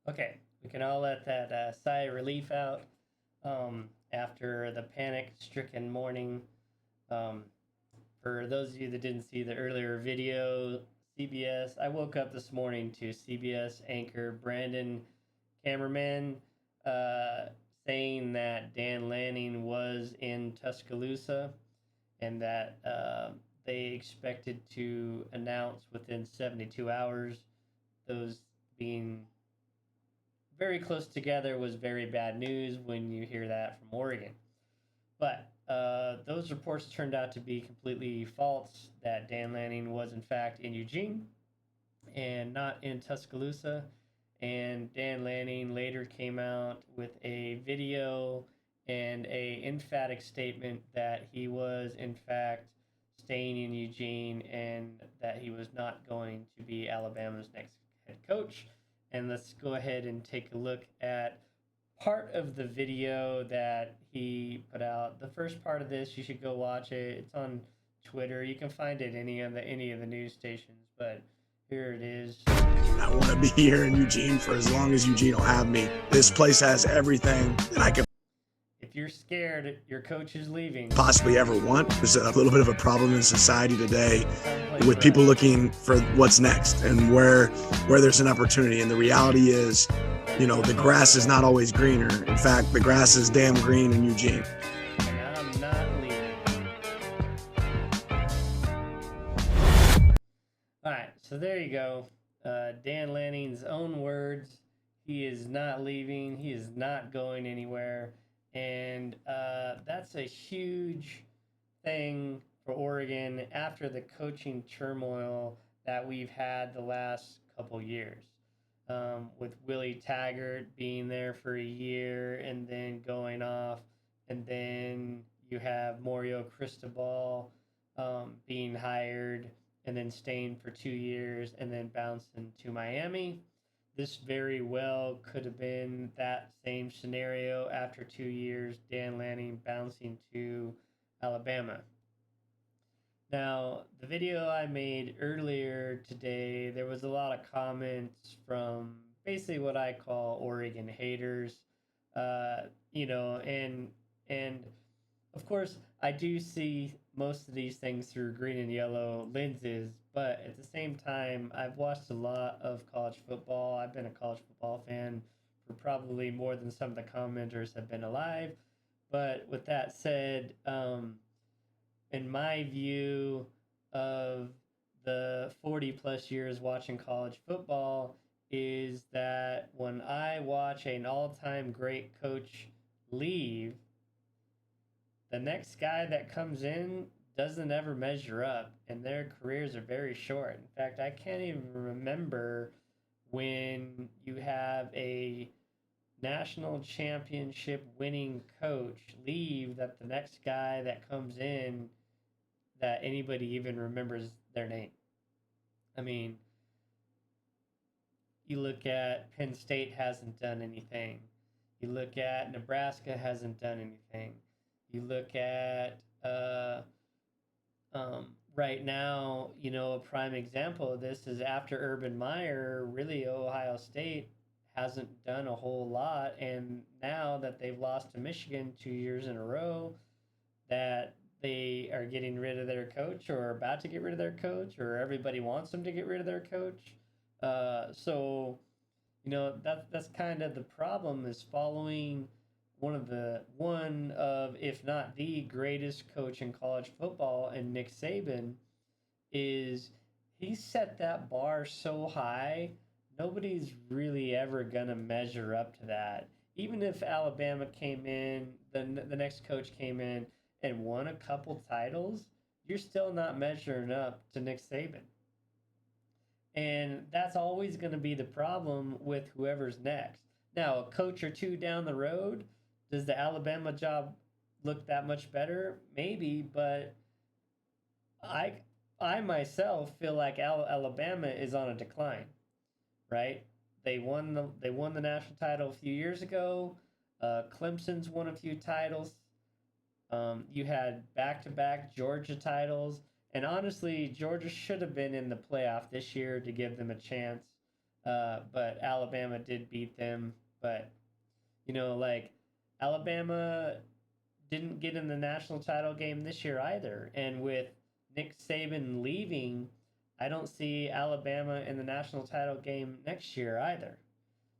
Okay, we can all let that sigh of relief out after the panic-stricken morning. Um, for those of you that didn't see the earlier video, CBS, I woke up this morning to CBS anchor Brandon Cameraman uh, saying that Dan Lanning was in Tuscaloosa and that they expected to announce within 72 hours. Those being very close together was very bad news when you hear that from Oregon. But those reports turned out to be completely false, that Dan Lanning was in fact in Eugene and not in Tuscaloosa. And Dan Lanning later came out with a video and a emphatic statement that he was in fact staying in Eugene and that he was not going to be Alabama's next head coach. And let's go ahead and take a look at part of the video that he put out. The first part of this, you should go watch it. It's on Twitter. You can find it any of the news stations, but here it is. I want to be here in Eugene for as long as Eugene will have me. This place has everything that I could If you're scared your coach is leaving, possibly ever want. There's a little bit of a problem in society today someplace with for people us. looking for what's next and where there's an opportunity. And the reality is, the grass is not always greener. In fact, the grass is damn green in Eugene. And I'm not leaving. All right, so there you go. Dan Lanning's own words. He is not leaving. He is not going anywhere. And that's a huge thing for Oregon after the coaching turmoil that we've had the last couple years. With Willie Taggart being there for a year and then going off, and then you have Mario Cristobal being hired and then staying for 2 years and then bouncing to Miami. This very well could have been that same scenario after 2 years, Dan Lanning bouncing to Alabama. Now, the video I made earlier today, there was a lot of comments from basically what I call Oregon haters. Uh, and of course, I do see most of these things through green and yellow lenses, but at the same time, I've watched a lot of college football. I've been a college football fan for probably more than some of the commenters have been alive. But with that said, in my view of the 40 plus years watching college football, is that when I watch an all time great coach leave, the next guy that comes in doesn't ever measure up, and their careers are very short. In fact, I can't even remember when you have a national championship winning coach leave that the next guy that comes in that anybody even remembers their name. I mean, you look at Penn State hasn't done anything. You look at Nebraska hasn't done anything. You look at right now, a prime example of this is after Urban Meyer, really Ohio State hasn't done a whole lot. And now that they've lost to Michigan 2 years in a row, that they are getting rid of their coach or about to get rid of their coach, or everybody wants them to get rid of their coach. So that's kind of the problem, is following one of, if not the greatest coach in college football, and Nick Saban, is he set that bar so high, nobody's really ever gonna measure up to that. Even if Alabama came in, the next coach came in and won a couple titles, you're still not measuring up to Nick Saban. And that's always going to be the problem with whoever's next. Now, a coach or two down the road, does the Alabama job look that much better? Maybe, but I I myself feel like Alabama is on a decline, right? They won the national title a few years ago. Clemson's won a few titles. You had back to back Georgia titles. And honestly, Georgia should have been in the playoff this year to give them a chance. but Alabama did beat them. But like Alabama didn't get in the national title game this year either. And with Nick Saban leaving, I don't see Alabama in the national title game next year either,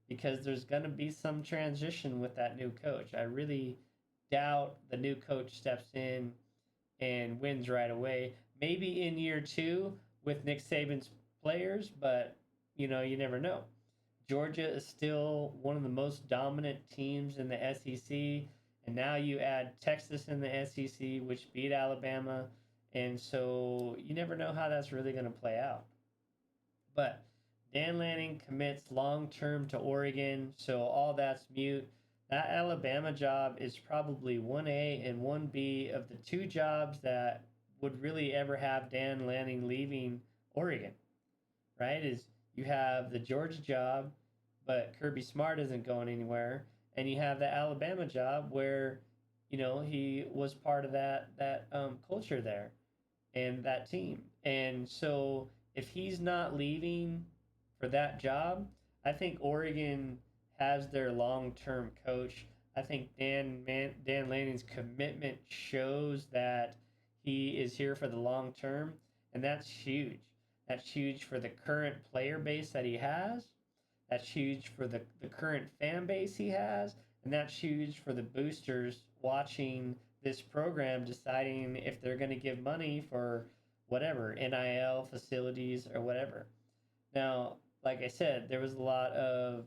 because there's going to be some transition with that new coach. I really doubt the new coach steps in and wins right away. Maybe in year two with Nick Saban's players, but you never know. Georgia is still one of the most dominant teams in the SEC, and now you add Texas in the SEC, which beat Alabama, and so you never know how that's really going to play out. But Dan Lanning commits long term to Oregon, so all that's mute. That Alabama job is probably 1A and 1B of the two jobs that would really ever have Dan Lanning leaving Oregon, right? Is you have the Georgia job, but Kirby Smart isn't going anywhere, and you have the Alabama job where he was part of that culture there and that team. And so if he's not leaving for that job, I think Oregon has their long-term coach. I think Dan Lanning's commitment shows that he is here for the long term, and that's huge. That's huge for the current player base that he has. That's huge for the current fan base he has, and that's huge for the boosters watching this program, deciding if they're going to give money for whatever NIL facilities or whatever. Now, like I said, there was a lot of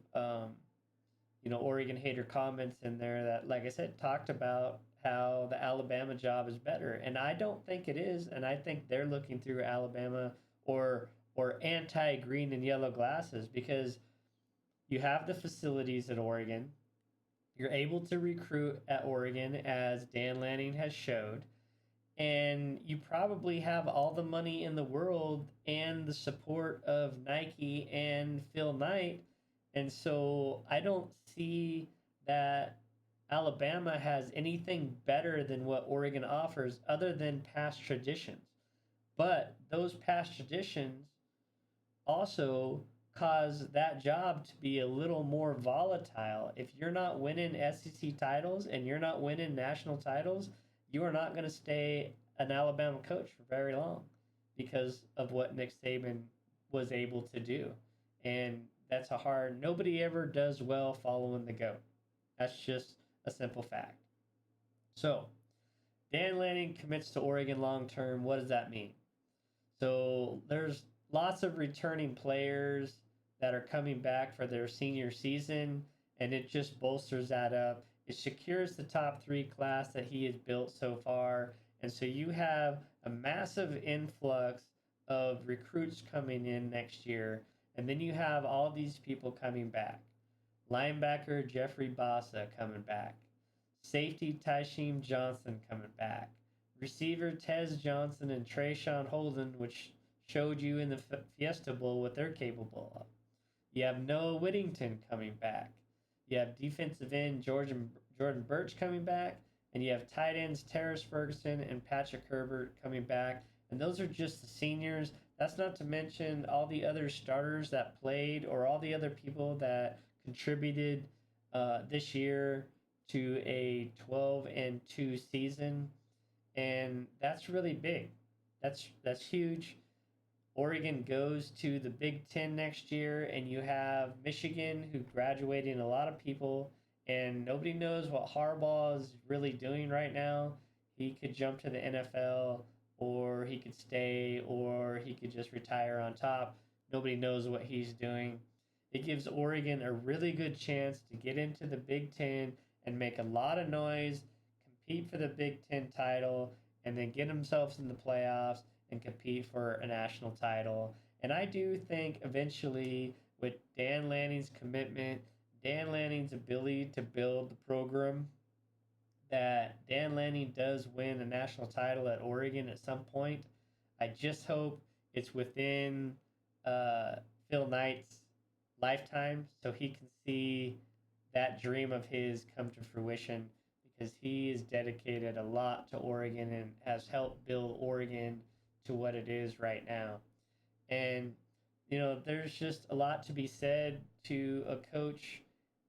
Oregon hater comments in there that, like I said, talked about how the Alabama job is better, and I don't think it is, and I think they're looking through Alabama or anti green and yellow glasses, because you have the facilities at Oregon. You're able to recruit at Oregon, as Dan Lanning has showed, and you probably have all the money in the world and the support of Nike and Phil Knight. And so I don't see that Alabama has anything better than what Oregon offers other than past traditions. But those past traditions also cause that job to be a little more volatile. If you're not winning SEC titles and you're not winning national titles, you are not going to stay an Alabama coach for very long because of what Nick Saban was able to do. And that's nobody ever does well following the GOAT. That's just a simple fact. So, Dan Lanning commits to Oregon long term. What does that mean? So, there's lots of returning players that are coming back for their senior season, and it just bolsters that up. It secures the top three class that he has built so far. And so you have a massive influx of recruits coming in next year. And then you have all these people coming back. Linebacker Jeffrey Bassa coming back. Safety Tysheem Johnson coming back. Receiver Tez Johnson and Trayshawn Holden, which showed you in the Fiesta Bowl what they're capable of. You have Noah Whittington coming back. You have defensive end Jordan Birch coming back, and you have tight ends Terrace Ferguson and Patrick Herbert coming back. And those are just the seniors. That's not to mention all the other starters that played or all the other people that contributed this year to a 12-2 season. And that's really big. That's huge. Oregon goes to the Big Ten next year, and you have Michigan, who graduating a lot of people, and nobody knows what Harbaugh is really doing right now. He could jump to the NFL, or he could stay, or he could just retire on top. Nobody knows what he's doing. It gives Oregon a really good chance to get into the Big Ten and make a lot of noise, compete for the Big Ten title, and then get themselves in the playoffs and compete for a national title. And I do think eventually, with Dan Lanning's commitment, Dan Lanning's ability to build the program, that Dan Lanning does win a national title at Oregon at some point. I just hope it's within Phil Knight's lifetime so he can see that dream of his come to fruition, because he has dedicated a lot to Oregon and has helped build Oregon to what it is right now. And there's just a lot to be said to a coach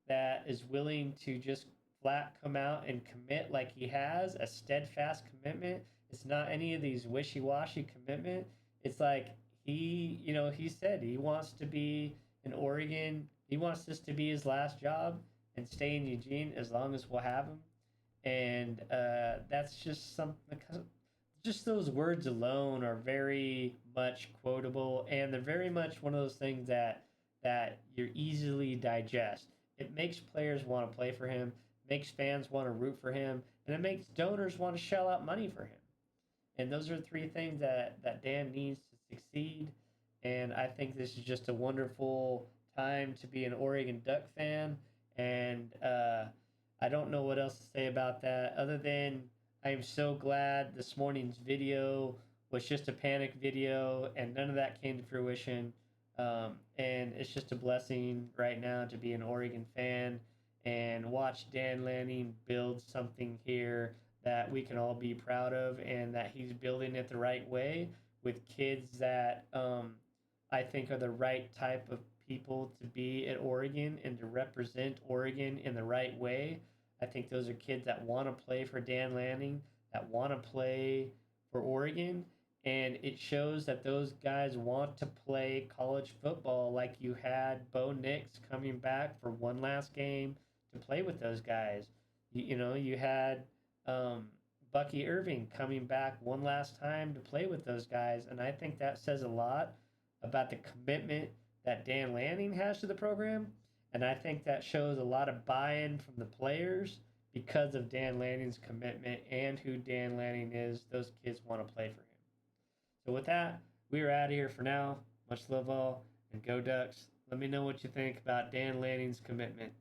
that is willing to just flat come out and commit like he has a steadfast commitment. It's not any of these wishy-washy commitment. It's like he said he wants to be in Oregon. He wants this to be his last job and stay in Eugene as long as we'll have him. And that's just something. Just those words alone are very much quotable, and they're very much one of those things that you're easily digest. It makes players want to play for him, makes fans want to root for him, and it makes donors want to shell out money for him. And those are three things that Dan needs to succeed. And I think this is just a wonderful time to be an Oregon Duck fan. And I don't know what else to say about that other than I am so glad this morning's video was just a panic video and none of that came to fruition. And it's just a blessing right now to be an Oregon fan and watch Dan Lanning build something here that we can all be proud of, and that he's building it the right way with kids that I think are the right type of people to be at Oregon and to represent Oregon in the right way. I think those are kids that want to play for Dan Lanning, that want to play for Oregon, and it shows that those guys want to play college football. Like you had Bo Nix coming back for one last game to play with those guys. You had um, Bucky Irving coming back one last time to play with those guys, and I think that says a lot about the commitment that Dan Lanning has to the program, and I think that shows a lot of buy-in from the players because of Dan Lanning's commitment and who Dan Lanning is. Those kids want to play for him. So with that, we are out of here for now. Much love all, and go Ducks. Let me know what you think about Dan Lanning's commitment.